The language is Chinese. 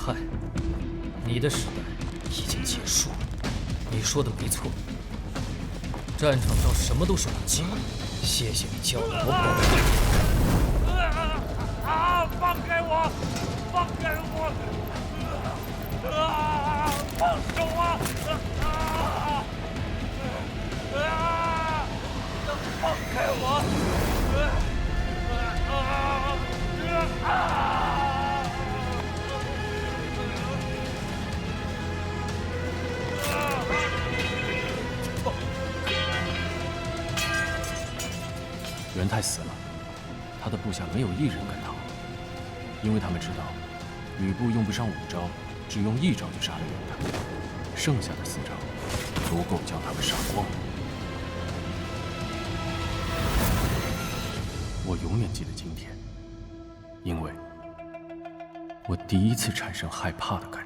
汉，你的时代已经结束了。你说的没错，战场上什么都是武器。谢谢你教了我宝贝。放开我！放开我！放手啊！放开我！元泰死了，他的部下没有一人敢逃，因为他们知道，吕布用不上5招，只用1招就杀了元泰，剩下的4招足够将他们杀光。我永远记得今天，因为我第一次产生害怕的感觉。